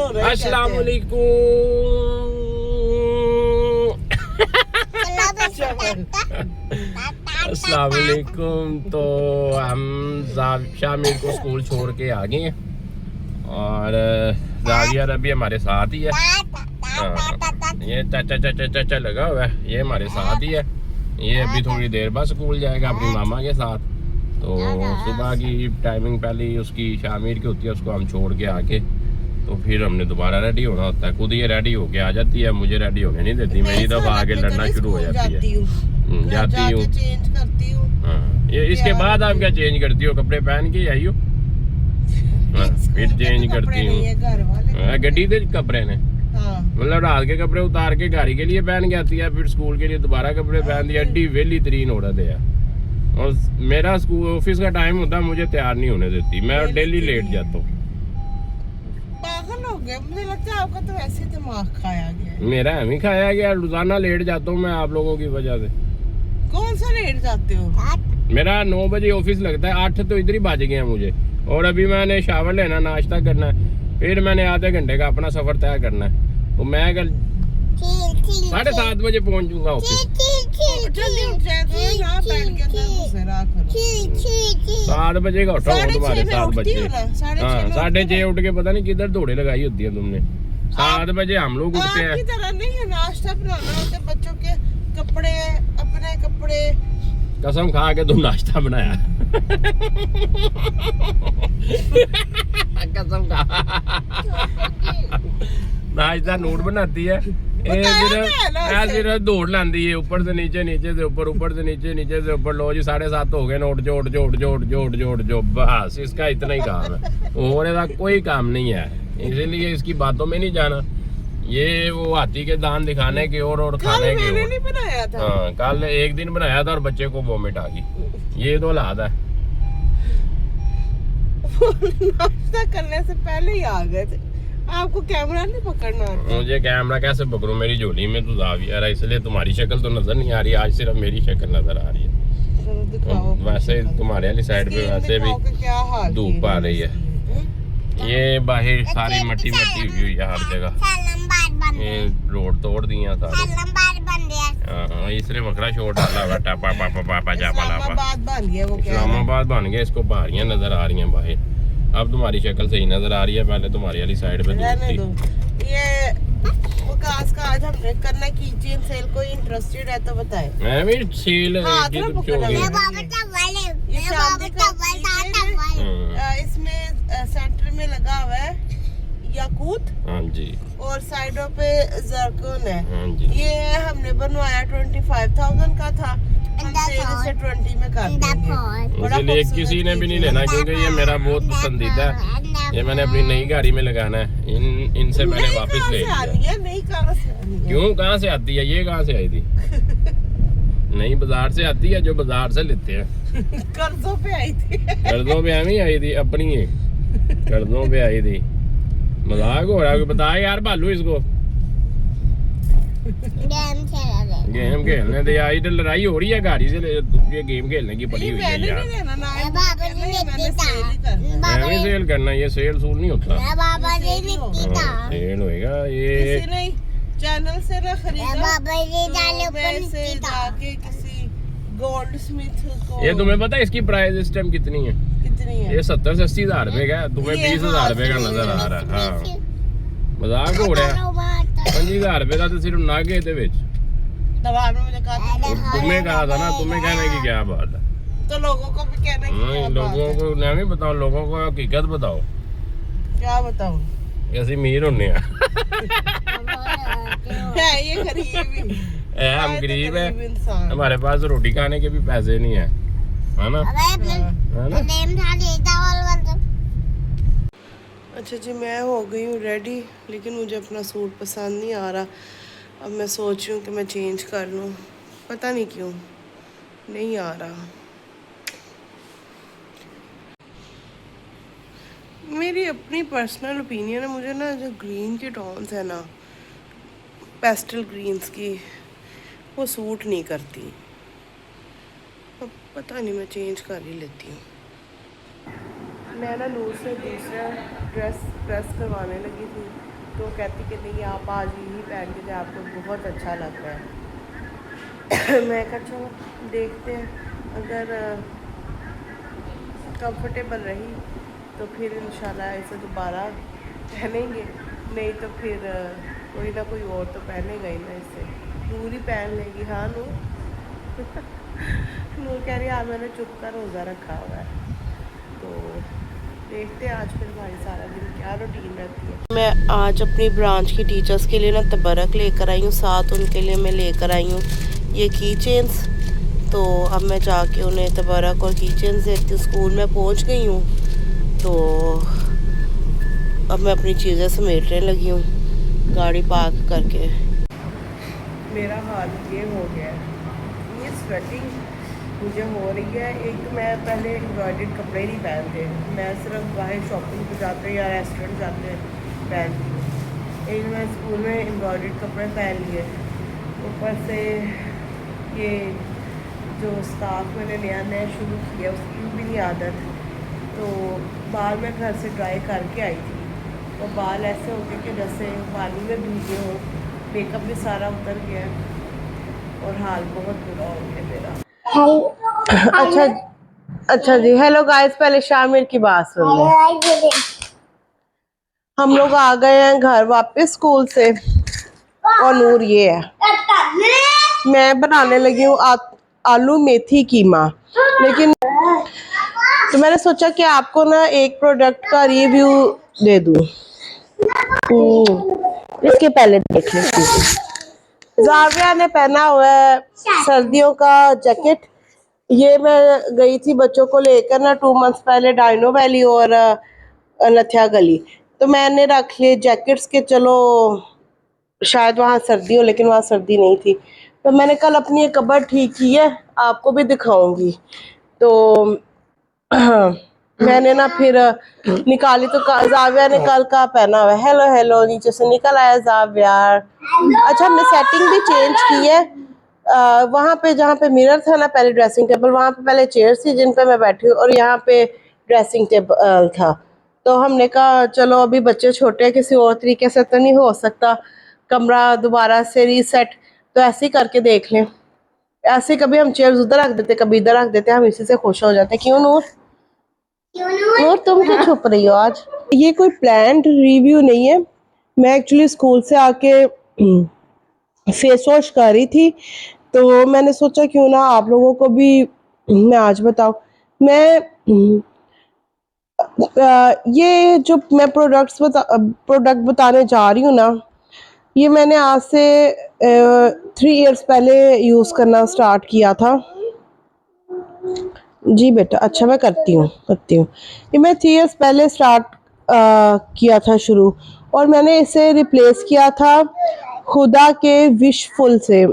अस्सलाम वालेकुम। अस्सलाम वालेकुम। तो हम शामिर को स्कूल छोड़ के आ गए हैं और जाविया अभी हमारे साथ ही है। ये चाचा चाचा चाचा लगा हुआ है, ये हमारे साथ ही है। ये अभी थोड़ी देर बाद स्कूल जाएगा अपनी मामा के साथ। तो सुबह की टाइमिंग पहले ही उसकी शामिर की होती है, उसको हम छोड़ के आके तो फिर हमने दोबारा रेडी होना होता है। खुद ये रेडी होके आ जाती है, मुझे रेडी होने नहीं देती, मेरी तरफ आके लड़ना शुरू हो जाती है। जाती हूँ, चेंज करती हूँ। हाँ, ये इसके बाद आप क्या चेंज करती हो? कपड़े पहन के आई हो? फिर चेंज करती हूँ। गड्डी के कपड़े ने मतलब रात के कपड़े उतार के गाड़ी के लिए पहन के आती है, फिर स्कूल के लिए दोबारा कपड़े पहन दिया। एड्डी वेली तरीन औरत है। और मेरा स्कूल ऑफिस का टाइम होता है, मुझे तैयार नहीं होने देती, मैं डेली लेट जाता हूँ। पागल हो गया, मुझे लगता है आपका तो ऐसे दिमाग खाया गया। मेरा हमें खाया गया, रोजाना लेट जाता हूँ मैं आप लोगों की वजह से। कौन सा लेट जाते हो? मेरा 9 बजे ऑफिस लगता है, 8 तो इधर ही बज गए हैं मुझे। और अभी मैंने शावर लेना, नाश्ता करना है, फिर मैंने आधे घंटे का अपना सफर तय करना है। तो मैं कल 7:30 बजे पहुंचूंगा ऑफिस। जल्दी उठ जाए तो यहाँ बैठ के अंदर घुसे रहा करो। 7 बजे का उठा हूँ तुम्हारे 7 बजे। हाँ 6:30 उठ के पता नहीं किधर दौड़े लगाई होती है तुमने। 7 बजे हम लोग उठते हैं। आपकी तरह नहीं है, नाश्ता बनाना होता है, बच्चों के कपड़े, अपने कपड़े। कसम खा के तुम नाश्ता बनाया। कसम खा नाश्ता नोट बनाती है। सिर्फ दौड़ लाती है, ऊपर से नीचे, नीचे से ऊपर, ऊपर से नीचे, नीचे से ऊपर। लो जी 7:30 हो गए, नोट जोड़ जोड़ जोड़ जोड़ जोड़ जो, बस इसका इतना ही काम है, और ऐसा कोई काम नहीं है। इसीलिए इसकी बातों में नहीं जाना। ये वो हाथी के दांत दिखाने की और खाने की मैंने नहीं बनाया था। हाँ कल एक दिन बनाया था और बच्चे को वोमिट आ गई। ये तो हालात है। नाश्ता करने से पहले ही आ गए थे। आपको कैमरा नहीं पकड़ना आता? मुझे कैमरा कैसे पकड़ूं? मेरी झोली में तो जाविया है, इसलिए तुम्हारी शक्ल तो नजर नहीं आ रही। आज सिर्फ मेरी शक्ल नजर आ रही है। वैसे तुम्हारे वाली साइड पे वैसे भी धूप आ रही है। ये बाहर सारी मट्टी मट्टी हुई है हर जगह। ये रोड तोड़ दिया सारे। हाँ इसने वखरा छोड़ डाला हुआ। इस्लामाबाद बन गया, इसको पहाड़ियाँ नजर आ रही हैं बाहर। अब तुम्हारी शक्ल सही नजर आ रही है, पहले तुम्हारी वाली साइड पे ये विकास का आज हमने करना की चेन सेल, कोई इंटरेस्टेड है तो बताए। मैं भी सेल इसमें सेंटर में लगा हुआ है याकूत। हाँ जी। और साइडों पे जरकन है। हाँ जी। ये हमने बनवाया 25,000 का था, इसे 20 में कर देंगे। इसलिए किसी ने भी नहीं लेना, क्योंकि ये मेरा बहुत पसंदीदा है। ये मैंने अपनी नई गाड़ी में लगाना है। इनसे मैंने वापस ले लिया। नई कहाँ से आनी है? क्यों कहाँ से आती है? ये कहाँ से आई थी? नई बाजार से आती है, जो बाजार से लेते हैं। कर्जों पे आई थी। कर्जों पे हमें आई थी अपनी है, कर्जों पे आई थी। मजाक हो रहा है? बता यार भालू इसको गेम खेलने दे। आई तो लड़ाई हो रही है गाड़ी से, ये गेम खेलने की पड़ी हुई है यार। मैं सेल करना, ये सेल सूल नहीं होता। सेल होएगा ये चैनल से ना किसी गोल्ड स्मिथ को। ये तुम्हें पता है इसकी प्राइस इस टाइम कितनी है? कितनी है? ये 70 से 80 हजार रुपए का, तुम्हें 20,000 रुपए का नजर आ रहा है। हाँ मजाक हो रहा है। 25,000 रुपए का तो सिर्फ नागे दे विच। तुम्हें कहा था ना, तुम्हें कहने की क्या बात है? तो लोगों को भी कहने की नहीं, लोगों को नहीं बताओ, लोगों को हकीकत बताओ। क्या बताऊं? ऐसी अमीर होने हैं। ये गरीब हम गरीब है, हमारे पास रोटी खाने के भी पैसे नहीं है, है ना? अच्छा जी, मैं हो गई हूँ रेडी, लेकिन मुझे अपना सूट पसंद नहीं आ रहा। अब मैं सोच रही हूँ कि मैं चेंज कर लूँ, पता नहीं क्यों नहीं आ रहा। मेरी अपनी पर्सनल ओपिनियन है, मुझे ना जो ग्रीन की टोन्स है ना, पेस्टल ग्रीन्स की, वो सूट नहीं करती। अब पता नहीं, मैं चेंज कर ही लेती हूँ। मैं ना नूर से दूसरा ड्रेस प्रेस करवाने लगी थी, कहती कि नहीं आप आज यही पहन के जाए, आपको बहुत अच्छा लग रहा है। मैं कहा चलो देखते हैं, अगर कंफर्टेबल रही तो फिर इंशाल्लाह इसे दोबारा पहनेंगे, नहीं तो फिर कोई ना कोई और तो पहनेगा ही ना इसे। नूर ही पहन लेगी। हाँ नूर। नूर कह रही है आज मैंने चुप का रोज़ा रखा हुआ है। तो देखते हैं आज फिर हमारी सारा दिन क्या रूटीन रहती है। मैं आज अपनी ब्रांच की टीचर्स के लिए ना तबरक लेकर आई हूँ, साथ उनके लिए मैं लेकर आई हूँ ये की चेन्स। तो अब मैं जाके उन्हें तबरक और की चेन्स देती हूँ। स्कूल में पहुँच गई हूँ, तो अब मैं अपनी चीज़ें समेटने लगी हूँ गाड़ी पार्क करके। मेरा हाल ये हो गया है, ये स्वेटिंग मुझे हो रही है। एक तो मैं पहले एम्ब्रॉयडर्ड कपड़े नहीं पहनते, मैं सिर्फ बाहर शॉपिंग पर जाते या रेस्टोरेंट जाते हैं पहनती हूँ। एक मैं स्कूल में एम्ब्रॉयडर्ड कपड़े पहन लिए, ऊपर से ये जो स्कार्फ मैंने नया शुरू किया उसकी भी नहीं आदत। तो बाल मैं घर से ड्राई करके आई थी, तो बाल ऐसे हो गए कि जैसे पानी में भीगे हो, मेकअप भी सारा उतर गया और हाल बहुत बुरा हो गया मेरा। अच्छा जी, हेलो गाइस, पहले शामिर की बात सुन लो। हम लोग आ गए हैं घर वापस स्कूल से, और नूर ये है। मैं बनाने लगी हूँ आलू मेथी कीमा, लेकिन तो मैंने सोचा कि आपको ना एक प्रोडक्ट का रिव्यू दे दूँ। इसके पहले देख लेती हूँ। जाविया ने पहना हुआ है सर्दियों का जैकेट। ये मैं गई थी बच्चों को लेकर ना 2 मंथ्स पहले डायनो वैली और नथिया गली, तो मैंने रख लिए जैकेट्स के, चलो शायद वहाँ सर्दी हो, लेकिन वहाँ सर्दी नहीं थी। तो मैंने कल अपनी एक कबर्ड ठीक की है, आपको भी दिखाऊंगी। तो मैंने ना फिर निकाली, तो जाविया ने कल का पहना हुआ है। हेलो हेलो, नीचे से निकल आया जाविया। अच्छा, हमने सेटिंग भी चेंज की है। वहाँ पे जहाँ पे मिरर था ना, पहले ड्रेसिंग टेबल, वहाँ पे पहले चेयर्स थी जिन पे मैं बैठी हूँ, और यहाँ पे ड्रेसिंग टेबल था। तो हमने कहा चलो अभी बच्चे छोटे हैं, किसी और तरीके से तो नहीं हो सकता कमरा दोबारा से रीसेट, तो ऐसे ही करके देख लें। ऐसे कभी हम चेयर्स उधर रख देते, कभी इधर रख देते, हम इसी से खुश हो जाते। क्यों नूर? नूर तुम क्यों छुप रही हो आज? ये कोई प्लान्ड रिव्यू नहीं है, मैं एक्चुअली स्कूल से आके फेस वॉश कर रही थी, तो मैंने सोचा क्यों ना आप लोगों को भी मैं आज बताऊं। मैं ये जो मैं प्रोडक्ट बताने जा रही हूँ ना, ये मैंने आज से 3 इयर्स पहले यूज़ करना स्टार्ट किया था। जी बेटा, अच्छा मैं करती हूँ ये मैं 3 इयर्स पहले स्टार्ट किया था शुरू, और मैंने इसे रिप्लेस किया था खुदा के विशफुल से।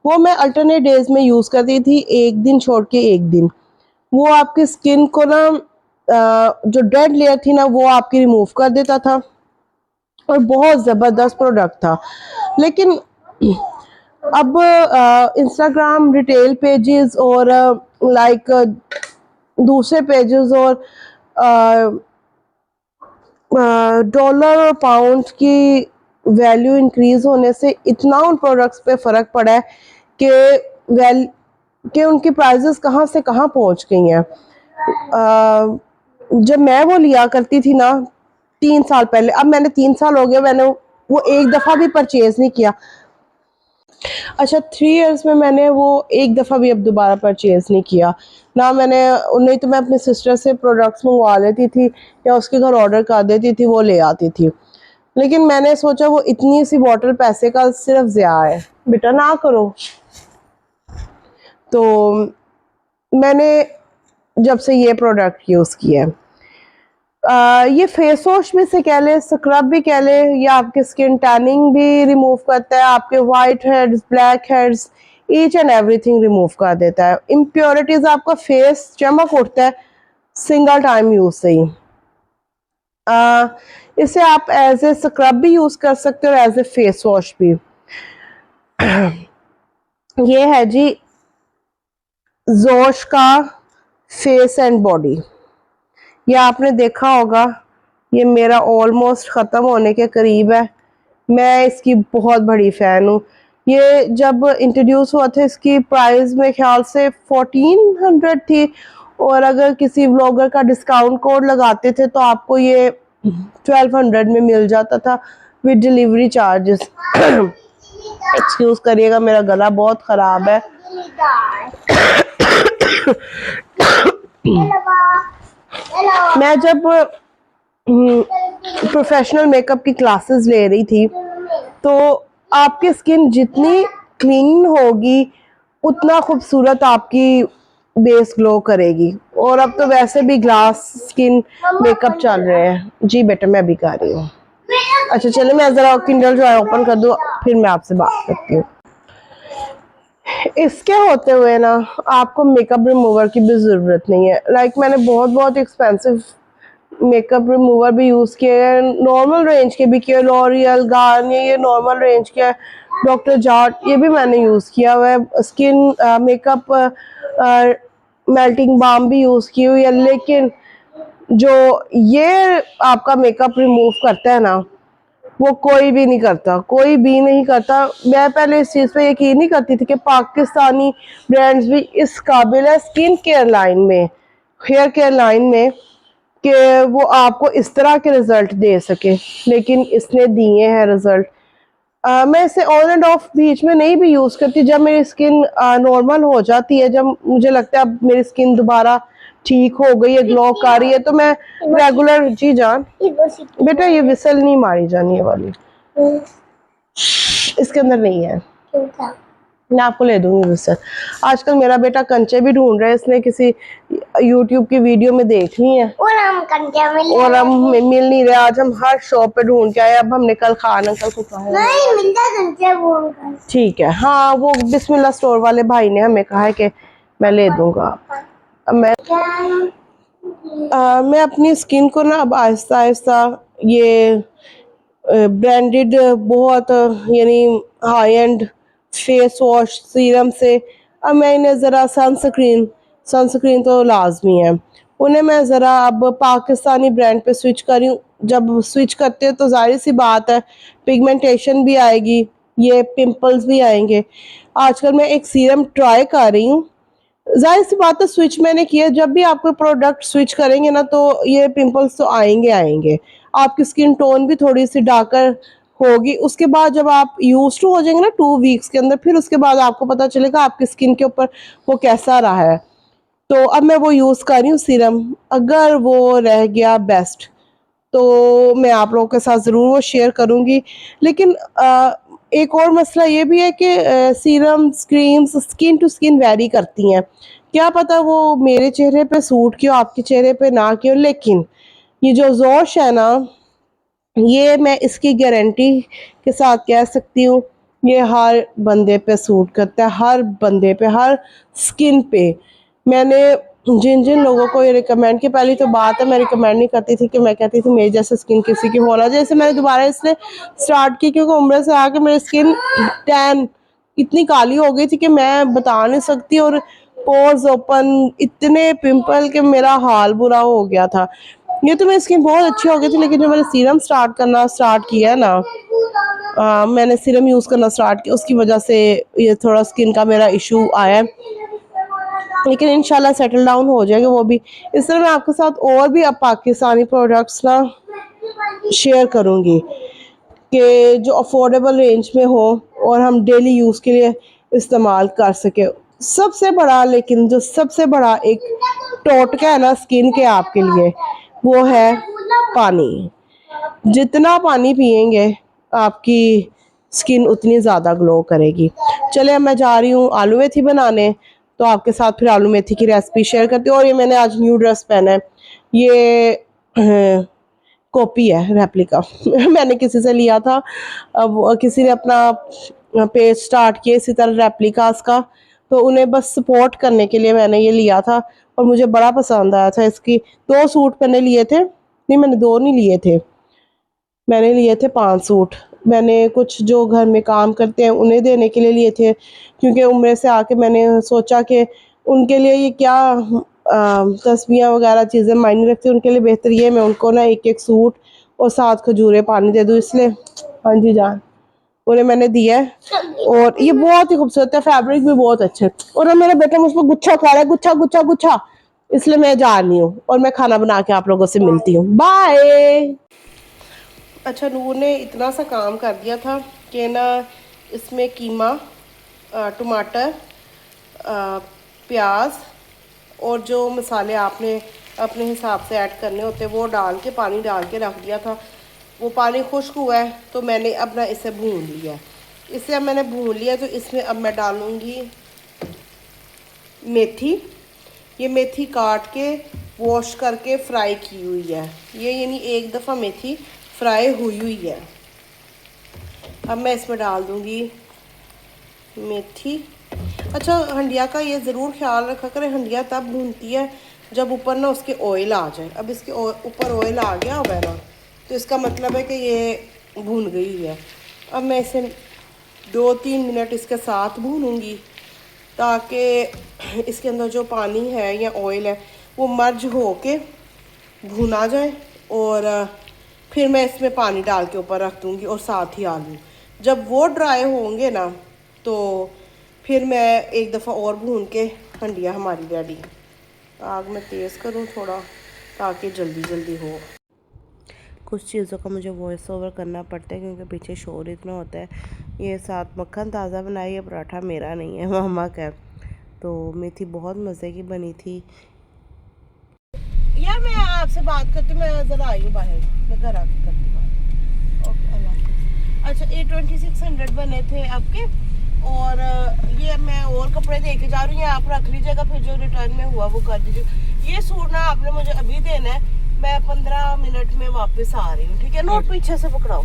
वो मैं अल्टरनेट डेज में यूज़ करती थी, एक दिन छोड़ के एक दिन। वो आपकी स्किन को ना जो डेड लेयर थी ना, वो आपकी रिमूव कर देता था, और बहुत ज़बरदस्त प्रोडक्ट था। लेकिन अब इंस्टाग्राम रिटेल पेजेस और लाइक दूसरे पेजेस और डॉलर और पाउंड की वैल्यू इंक्रीज होने से इतना उन प्रोडक्ट्स पे फ़र्क पड़ा है कि उनकी प्राइसेस कहाँ से कहाँ पहुँच गई हैं। जब मैं वो लिया करती थी ना 3 साल पहले, अब मैंने 3 साल हो गए, मैंने वो एक दफ़ा भी परचेज़ नहीं किया। अच्छा, 3 इयर्स में मैंने वो एक दफ़ा भी अब दोबारा परचेज़ नहीं किया ना। मैंने नहीं तो मैं अपनी सिस्टर से प्रोडक्ट्स मंगवा लेती थी या उसके घर ऑर्डर कर देती थी, वो ले आती थी। लेकिन मैंने सोचा वो इतनी सी बॉटल पैसे का सिर्फ ज़िया है, बेटा ना करो। तो मैंने जब से ये प्रोडक्ट यूज़ किया है, ये फेस वॉश में से कह ले, स्क्रब भी कह ले, या आपकी स्किन टैनिंग भी रिमूव करता है, आपके white heads, black heads, each and everything remove कर देता है। इम्प्योरिटीज, आपका फेस चमक उठता है सिंगल टाइम यूज से ही। इसे आप एज ए स्क्रब भी यूज कर सकते हो, एज ए फेस वॉश भी। ये है जी जोश का फेस एंड बॉडी, ये आपने देखा होगा ये मेरा ऑलमोस्ट ख़त्म होने के करीब है। मैं इसकी बहुत बड़ी फ़ैन हूँ। ये जब इंट्रोड्यूस हुआ था इसकी प्राइस मेरे ख्याल से 1400 थी, और अगर किसी व्लॉगर का डिस्काउंट कोड लगाते थे तो आपको ये 1200 में मिल जाता था विद डिलीवरी चार्जेस। एक्सक्यूज़ करिएगा, मेरा गला बहुत ख़राब है। मैं जब प्रोफेशनल मेकअप की क्लासेस ले रही थी तो आपकी स्किन जितनी क्लीन होगी उतना खूबसूरत आपकी बेस ग्लो करेगी। और अब तो वैसे भी ग्लास स्किन मेकअप चल रहे हैं। जी बेटा, मैं भी कर रही हूँ। अच्छा चलिए, मैं ज़रा किंडल जो है ओपन कर दूँ, फिर मैं आपसे बात करती हूँ। इसके होते हुए ना आपको मेकअप रिमूवर की भी ज़रूरत नहीं है। मैंने बहुत बहुत एक्सपेंसिव मेकअप रिमूवर भी यूज़ किए हैं, नॉर्मल रेंज के भी किए, लॉरियल, गार्नियर, ये नॉर्मल रेंज के, डॉक्टर जाट ये भी मैंने यूज़ किया हुआ है। स्किन मेकअप मेल्टिंग बाम भी यूज़ की हुई है, लेकिन जो ये आपका मेकअप रिमूव करता है ना, वो कोई भी नहीं करता, कोई भी नहीं करता। मैं पहले इस चीज़ पे यकीन नहीं करती थी कि पाकिस्तानी ब्रांड्स भी इस काबिल है स्किन केयर लाइन में, हेयर केयर लाइन में, कि वो आपको इस तरह के रिजल्ट दे सके, लेकिन इसने दिए हैं रिजल्ट। मैं इसे ऑन एंड ऑफ बीच में नहीं भी यूज़ करती। जब मेरी स्किन नॉर्मल हो जाती है, जब मुझे लगता है अब मेरी स्किन दोबारा ठीक हो गई है, ग्लो कर रही है, तो मैं रेगुलर। जी जान बेटा, ये विसल नहीं मारी जानी है वाली, इसके अंदर नहीं है, मैं आपको ले दूंगी विसल। आजकल मेरा बेटा कंचे भी ढूंढ रहा है, इसने किसी यूट्यूब की वीडियो में देख ली है और हम मिल नहीं रहे। आज हम हर शॉप पे ढूंढ के आए। अब हमने कल खान अंकल को कहा नहीं मिलता, ठीक है। हाँ, वो बिस्मिल्लाह स्टोर वाले भाई ने हमें कहा है कि मैं ले दूंगा। मैं अपनी स्किन को ना अब आहिस्ता आहिस्ता ये ब्रांडेड बहुत यानी high and face wash serum से, अब मैं इन्हें ज़रा सनस्क्रीन तो लाजमी है, उन्हें मैं ज़रा अब पाकिस्तानी ब्रांड पे स्विच करी हूँ। जब स्विच करते हैं तो जाहिर सी बात है पिगमेंटेशन भी आएगी, ये पिंपल्स भी आएंगे। आजकल मैं एक सीरम ट्राई कर रही हूँ, जाहिर सी बात है स्विच मैंने किया। जब भी आप कोई प्रोडक्ट स्विच करेंगे ना तो ये पिंपल्स तो आएंगे आएंगे, आपकी स्किन टोन भी थोड़ी सी डार्कर होगी। उसके बाद जब आप यूज टू हो जाएंगे ना 2 वीक्स के अंदर, फिर उसके बाद आपको पता चलेगा आपकी स्किन के ऊपर वो कैसा रहा है। तो अब मैं वो यूज़ कर रही हूँ सीरम, अगर वो रह गया बेस्ट तो मैं आप लोगों के साथ ज़रूर वो शेयर करूँगी। लेकिन एक और मसला ये भी है कि serum creams skin to skin vary करती हैं, क्या पता वो मेरे चेहरे पे सूट की हो, आपके चेहरे पे ना की हो। लेकिन ये जो जोश है ना, ये मैं इसकी गारंटी के साथ कह सकती हूँ, ये हर बंदे पे सूट करता है, हर बंदे पे, हर स्किन पे। मैंने जिन जिन लोगों को ये रिकमेंड की, पहली तो बात है मैं रिकमेंड नहीं करती थी कि मैं कहती थी मेरी जैसे स्किन किसी की होना। जैसे मैंने दोबारा इसने स्टार्ट की क्योंकि उम्र से आके मेरी स्किन टैन इतनी काली हो गई थी कि मैं बता नहीं सकती, और पोर्स ओपन, इतने पिंपल के मेरा हाल बुरा हो गया था। ये तो मेरी स्किन बहुत अच्छी हो गई थी, लेकिन जो मैंने सीरम स्टार्ट किया है ना, मैंने सीरम यूज़ करना स्टार्ट किया, उसकी वजह से ये थोड़ा स्किन का मेरा इशू आया है, लेकिन इंशाल्लाह सेटल डाउन हो जाएगा वो भी। इस तरह मैं आपके साथ और भी अब पाकिस्तानी प्रोडक्ट्स ना शेयर करूँगी कि जो अफोर्डेबल रेंज में हो और हम डेली यूज़ के लिए इस्तेमाल कर सके। सबसे बड़ा, लेकिन जो सबसे बड़ा एक टोटका है ना स्किन के आपके लिए, वो है पानी। जितना पानी पिएंगे आपकी स्किन उतनी ज़्यादा ग्लो करेगी। चले अब मैं जा रही हूँ आलू मेथी बनाने, तो आपके साथ फिर आलू मेथी की रेसिपी शेयर करती हूँ। और ये मैंने आज न्यू ड्रेस पहना है, ये कॉपी है, रेप्लिका मैंने किसी से लिया था। अब किसी ने अपना पेज स्टार्ट किया इसी तरह रेप्लिकास का, तो उन्हें बस सपोर्ट करने के लिए मैंने ये लिया था, और मुझे बड़ा पसंद आया था। इसकी 2 सूट मैंने लिए थे, नहीं मैंने 2 नहीं लिए थे, मैंने लिए थे 5 सूट। मैंने कुछ जो घर में काम करते हैं उन्हें देने के लिए लिए थे, क्योंकि उम्र से आके मैंने सोचा कि उनके लिए ये क्या तस्वीरें वगैरह चीज़ें मायने रखती हैं, उनके लिए बेहतर ये मैं उनको ना एक एक सूट और 7 खजूरें पानी दे दूँ, इसलिए हाँ जी जान उन्हें मैंने दिया है। और ये बहुत ही खूबसूरत है, फैब्रिक भी बहुत अच्छा है। और अब मेरा बेटा मुझ पर गुच्छा खा रहा है, गुच्छा गुच्छा गुच्छा, इसलिए मैं जा रही हूँ और मैं खाना बना के आप लोगों से मिलती हूँ। बाय। अच्छा, नूर ने इतना सा काम कर दिया था कि ना इसमें कीमा, टमाटर, प्याज और जो मसाले आपने अपने हिसाब से ऐड करने होते हैं वो डाल के पानी डाल के रख दिया था। वो पानी खुश्क हुआ है तो मैंने अब ना इसे भून लिया है। इसे अब मैंने भून लिया तो इसमें अब मैं डालूँगी मेथी। ये मेथी काट के वॉश करके फ्राई की हुई है, ये यानी एक दफ़ा मेथी फ्राई हुई हुई है। अब मैं इसमें डाल दूँगी मेथी। अच्छा, हंडिया का ये ज़रूर ख्याल रखा करें, हंडिया तब भूनती है जब ऊपर ना उसके ऑयल आ जाए। अब इसके ऊपर ऑयल आ गया हुआ है ना, तो इसका मतलब है कि ये भून गई है। अब मैं इसे 2-3 मिनट इसके साथ भूनूंगी ताकि इसके अंदर जो पानी है या ऑयल है वो मर्ज हो के भुना जाए। और फिर मैं इसमें पानी डाल के ऊपर रख दूँगी और साथ ही आलू। जब वो ड्राई होंगे ना तो फिर मैं एक दफ़ा और भून के हंडिया हमारी रेडी। आग में तेज़ करूँ थोड़ा ताकि जल्दी जल्दी हो। कुछ चीज़ों का मुझे वॉइस ओवर करना पड़ता है क्योंकि पीछे शोर इतना होता है। ये साथ मक्खन ताज़ा बनाई है, पराठा मेरा नहीं है, मामा का। तो मेथी बहुत मज़े की बनी थी। यार मैं आपसे बात करती हूँ, मैं ज़रा आई हूँ बाहर, मैं घर आके करती हूँ। ओके, अल्लाह हाफ़िज़। अच्छा, ये 2600 बने थे आपके, और ये मैं और कपड़े दे के जा रही हूँ, आप रख लीजिएगा, फिर जो रिटर्न में हुआ वो कर दीजिए। ये सूट ना आपने मुझे अभी देना है, मैं 15 मिनट में वापस आ रही हूँ, ठीक है? नोट पीछे से पकड़ाओ।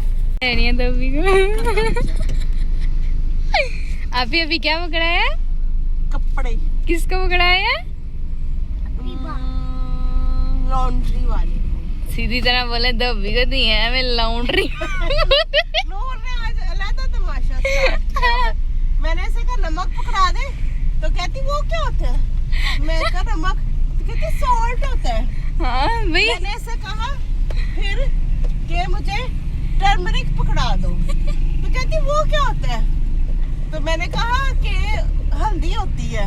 अभी अभी क्या पकड़ा है? कपड़े। किसको पकड़ा है? लॉन्ड्री वाली। सीधी तरह बोले दबी को दी है मैं लॉन्ड्री। नूर ने आज अलग तमाशा स्टार्ट किया। मैंने इसे कहा नमक पकड़ा दे, तो कहती वो क्या होता है? मैं कहा नमक, तो कहती सॉल्ट होता है। हाँ भाई। मैंने इसे कहा फिर कि मुझे टर्मरिक पकड़ा दो, तो कहती वो क्या होता है? तो मैंने कहा कि हल्दी होती है,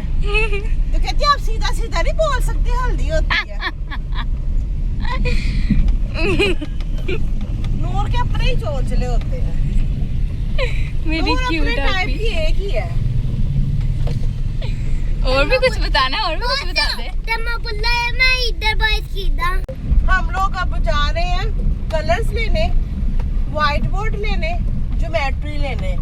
तो कहती आप सीधा सीधा नहीं बोल सकते, हल्दी होती है। नूर के अपने ही चोचले होते हैं। मेरी क्यूट टाइप की एक ही है। और भी कुछ बताना, और भी कुछ बता दे। मैं इधर बात कीदा। हम लोग अब जा रहे हैं कलर्स लेने, व्हाइट बोर्ड लेने, ज्योमेट्री लेने,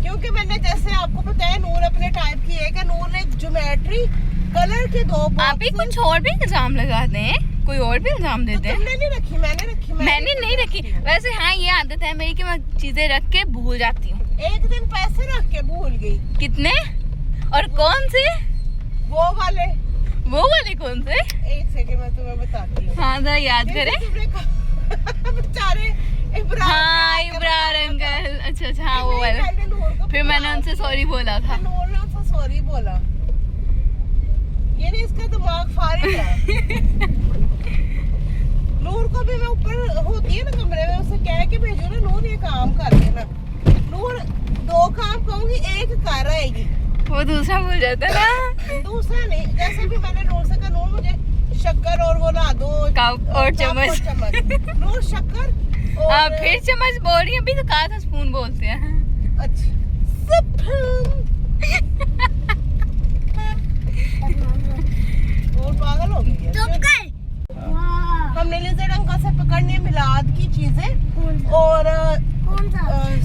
क्योंकि मैंने जैसे आपको बताया नूर अपने टाइप की है कि नूर ने ज्योमेट्री कलर के 2 आप ही कुछ और भी इल्जाम लगाते हैं, कोई और भी इल्जाम देते हैं। तुमने नहीं रखी, मैंने रखी। मैंने नहीं रखी। वैसे हाँ, ये आदत है मेरी कि मैं चीजें रख के भूल जाती हूँ। एक दिन पैसे रख के भूल गई। कितने और कौन से? वो वाले कौन से? एक सेकंड मैं तुम्हें बताती हूँ। हाँ जरा याद करे। बेचारे हाँ इब्रार अंकल, अच्छा हाँ वो वाले। फिर मैंने उनसे सॉरी बोला था। नूर ने उनसे सॉरी बोला। ये नहीं, इसका दिमाग फारिग है। नूर को भी मैं ऊपर होती है ना कमरे में, उसे कह के भेजो ना नूर ये काम कर देना। नूर 2 काम कहूंगी, 1 कर रहेगी, वो दूसरा भूल जाता है ना। दूसरा नहीं। जैसे भी मैंने नूर से कहा नूर मुझे शक्कर और वो ला दो, कप और चम्मच। नूर शक्कर और फिर चम्मच बोल रही है, अभी तो कहा था स्पून बोलते हैं। अच्छा और पागल हो गई है। हमने लिज़र्ड अंकल से पकड़नी है मिलाद की चीजें। और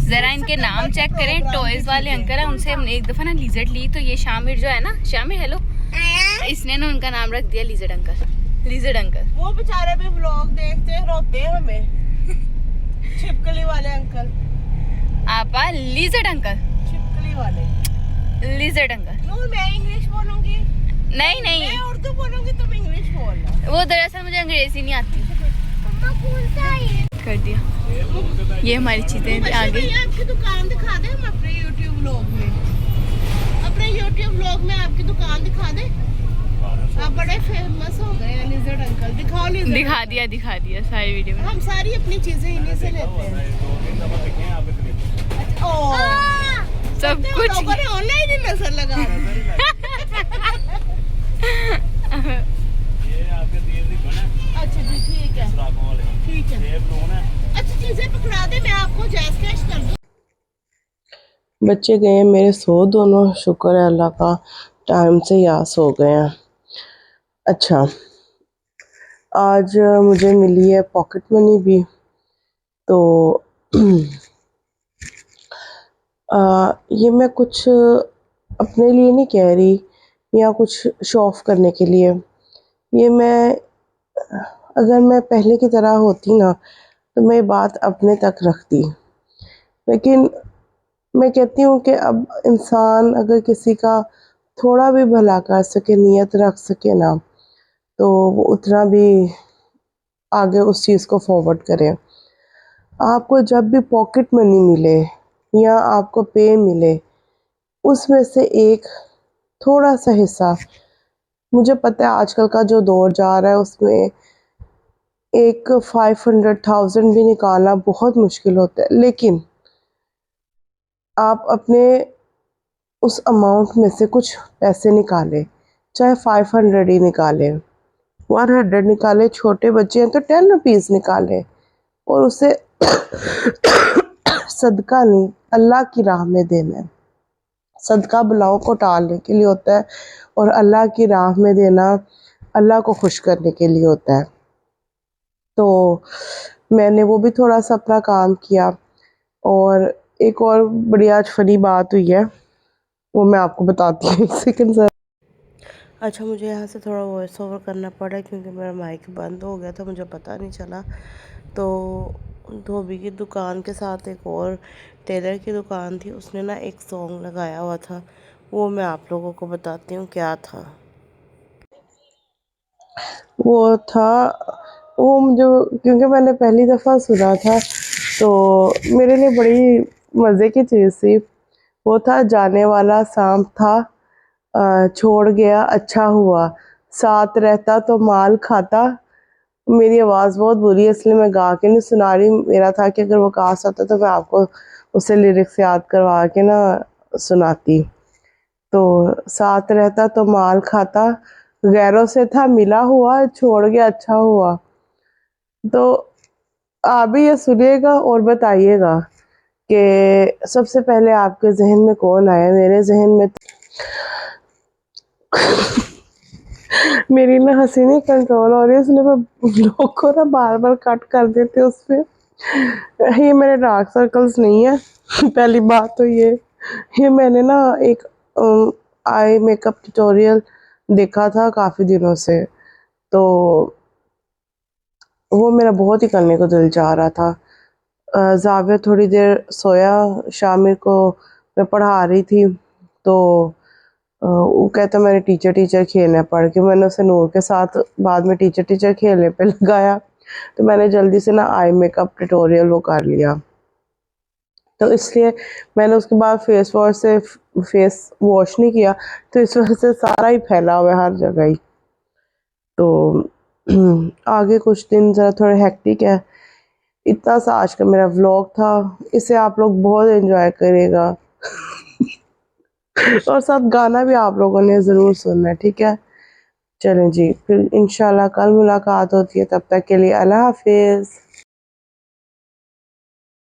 जरा इनके नाम चेक करें, टॉयज वाले अंकल है, उनसे हमने एक दफा ना लिज़र्ड ली, तो ये शामिर जो है ना, शामिर हेलो, इसने ना उनका नाम रख दिया लिज़र्ड अंकल। लिज़र्ड अंकल वो बेचारे भी व्लॉग देखते हैं, रोते हैं हमें। छिपकली वाले अंकल। आपा लिज़र्ड अंकल, छिपकली वाले लिज़र्ड अंकल। नूर मैं इंग्लिश बोलूंगी। नहीं मैं उर्दू बोलूंगी, तुम इंग्लिश बोलना। वो दरअसल मुझे अंग्रेजी नहीं आती। कर दिया। ये हमारी चीजें आ गई। आपकी दुकान दिखा दे, हम अपने YouTube व्लॉग में, आपकी दुकान दिखा दे। आप बड़े फेमस हो गए हैं लिजर्ड अंकल, दिखाओ लिजर्ड। दिखा दिया सारी वीडियो में। हम सारी अपनी चीजें इन्हीं से लेते हैं। अच्छा, ओ सब कुछ लोगों ने ऑनलाइन ही नजर लगा अच्छा जी ठीक है, ठीक है। अच्छा चीजें पकड़ा दे, मैं आपको जैस कैश कर दूं। बच्चे गए मेरे सो दोनों, शुक्र है अल्लाह का, टाइम से ही आ सो गए हैं। अच्छा, आज मुझे मिली है पॉकेट मनी भी, तो ये मैं कुछ अपने लिए नहीं कह रही या कुछ शो ऑफ करने के लिए। ये मैं, अगर मैं पहले की तरह होती ना तो मैं ये बात अपने तक रखती, लेकिन मैं कहती हूँ कि अब इंसान अगर किसी का थोड़ा भी भला कर सके, नियत रख सके ना, तो वो उतना भी आगे उस चीज़ को फॉरवर्ड करे। आपको जब भी पॉकेट मनी मिले या आपको पे मिले, उसमें से एक थोड़ा सा हिस्सा, मुझे पता है आजकल का जो दौर जा रहा है उसमें एक 500,000 भी निकालना बहुत मुश्किल होता है, लेकिन आप अपने उस अमाउंट में से कुछ पैसे निकालें, चाहे 500 ही निकालें, 100 निकालें, छोटे बच्चे हैं तो 10 रुपीज़ निकालें और उसे सदका नहीं, अल्लाह की राह में देना है। सदका बलाओं को टालने के लिए होता है और अल्लाह की राह में देना अल्लाह को खुश करने के लिए होता है। तो मैंने वो भी थोड़ा सा अपना काम किया। और एक और बड़ी आज फनी बात हुई है, वो मैं आपको बताती हूँ, एक सेकंड सर। अच्छा, मुझे यहाँ से थोड़ा वॉइस ओवर करना पड़ा क्योंकि मेरा माइक बंद हो गया था, मुझे पता नहीं चला। तो धोबी की दुकान के साथ एक और टेलर की दुकान थी, उसने ना एक सॉन्ग लगाया हुआ था, वो मैं आप लोगों को बताती हूँ क्या था। वो था, वो मुझे, क्योंकि मैंने पहली दफ़ा सुना था तो मेरे लिए बड़ी मज़े की चीज़ थी। वो था, जाने वाला सांप था, छोड़ गया अच्छा हुआ, साथ रहता तो माल खाता। मेरी आवाज़ बहुत बुरी है इसलिए मैं गा के नहीं सुना रही। मेरा था कि अगर वो कास्ट आता तो मैं आपको उससे लिरिक्स याद करवा के ना सुनाती। तो साथ रहता तो माल खाता, गैरों से था मिला हुआ, छोड़ गया अच्छा हुआ। तो आप भी ये सुनिएगा और बताइएगा कि सबसे पहले आपके जहन में कौन आया। मेरे जहन में मेरी ना हंसी नहीं कंट्रोल हो रही, इसलिए मैं लोग को ना बार बार कट कर देते उस पर। ये मेरे डार्क सर्कल्स नहीं है पहली बात तो ये मैंने ना एक आई मेकअप ट्यूटोरियल देखा था काफ़ी दिनों से, तो वो मेरा बहुत ही करने को दिल चाह रहा था। जाविया थोड़ी देर सोया, शामिर को मैं पढ़ा रही थी, तो वो कहता मैंने टीचर खेलना है पढ़ के। मैंने उसे नूर के साथ बाद में टीचर खेलने पे लगाया, तो मैंने जल्दी से ना आई मेकअप ट्यूटोरियल वो कर लिया। तो इसलिए मैंने उसके बाद फेस वॉश नहीं किया, तो इस वजह से सारा ही फैला हुआ है हर जगह ही। तो आगे कुछ दिन ज़रा थोड़ा हेक्टिक है। इतना सा आज का मेरा व्लॉग था, इसे आप लोग बहुत एंजॉय करेगा और साथ गाना भी आप लोगों ने ज़रूर सुनना है, ठीक है। चलें जी, फिर इंशाल्लाह कल मुलाकात होती है, तब तक के लिए अल्लाह हाफिज़।